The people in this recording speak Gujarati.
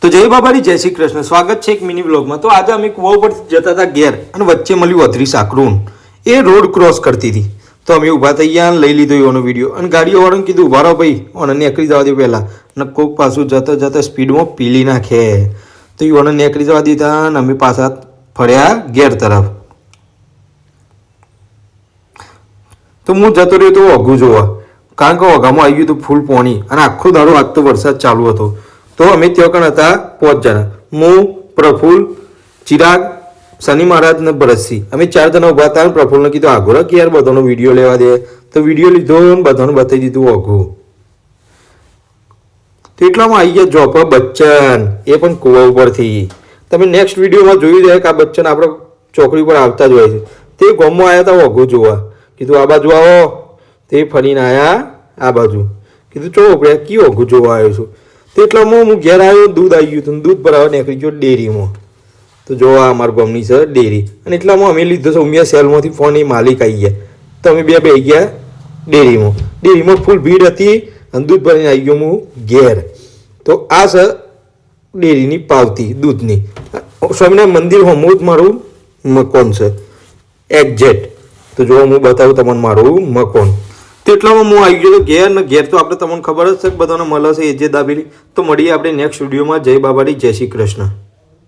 તો જય બાબારી જય શ્રી કૃષ્ણ. સ્વાગત છે એક મિની બ્લોગમાં. તો આજે અમે કુવા ઉપર જતા હતા ઘેર અને વચ્ચે મળ્યું અધરી સાકરું. એ રોડ ક્રોસ કરતી હતી તો અમે ઊભા થઈ ગયા અને લઈ લીધો એનો વિડીયો અને ગાડીઓવાળાને કીધું ઉભા રહો ભાઈ ઓને નીકળી જવા દે પહેલાં અને કોઈક પાછું જતા જતા સ્પીડમાં પીલી નાખે તો એઓને નીકળી જવા દીધા અને અમે પાછા ફર્યા ઘેર તરફ. તો હું જતો રહ્યો તો ઓઘું જોવા, કારણ કે ઓઘામાં આવી ગયું હતું ફૂલ પાણી અને આખો દાડો આજ તો વરસાદ ચાલુ હતો. તો અમે ત્યાં કણ હતા 5 જણા, હું, પ્રફુલ, ચિરાગ, શનિ મહારાજ ને ભરતસિંહ. અમે 4 જણા ઉભા હતા અને પ્રફુલને કીધું આગળ કે યાર બધાનો વિડીયો લેવા દે. તો વિડીયો લીધો અને બધાને બતાવી દીધું ઓઘું. તો એટલામાં આવી ગયા જોપા બચ્ચન, એ પણ કુવા ઉપરથી. તમે નેક્સ્ટ વિડીયોમાં જોયું જાય કે આ બચ્ચન આપણે ચોકડી પર આવતા જ હોય છે. તે ગામમાં આવ્યા હતા ઓઘું જોવા. કીધું આ બાજુ આવો. તે ફરીને આવ્યા આ બાજુ. કીધું ચો આપણે કયું ઓઘું જોવા આવ્યો છું. તો એટલામાં હું ઘેર આવ્યો, દૂધ આવી ગયું હતું, દૂધ ભરાવા નીકળી ગયો ડેરીમાં. તો જો આ અમારા ગામની છે ડેરી અને એટલામાં અમે લીધો છે ઉમિયા સેલમાંથી ફોન, એ માલિક આવી ગયા. તો અમે બે બેસી ગયા ડેરીમાં. ડેરીમાં ફૂલ ભીડ હતી અને દૂધ ભરીને આવી ગયો હું ઘેર. તો આ છે ડેરીની પાવતી દૂધની. સ્વામિનારાયણ મંદિર હોમું જ મારું મકાન છે એક્ઝેક્ટ. તો જો હું બતાવું તમને મારું મકાન. તો એટલામાં હું આવી ગયો ઘેર ને ઘેર તો આપણે તમને ખબર જ છે કે બધાને મળે છે એ જે દાબેલી. તો મળીએ આપણે નેક્સ્ટ વિડીયોમાં. જય બાબાડી જય શ્રી કૃષ્ણ.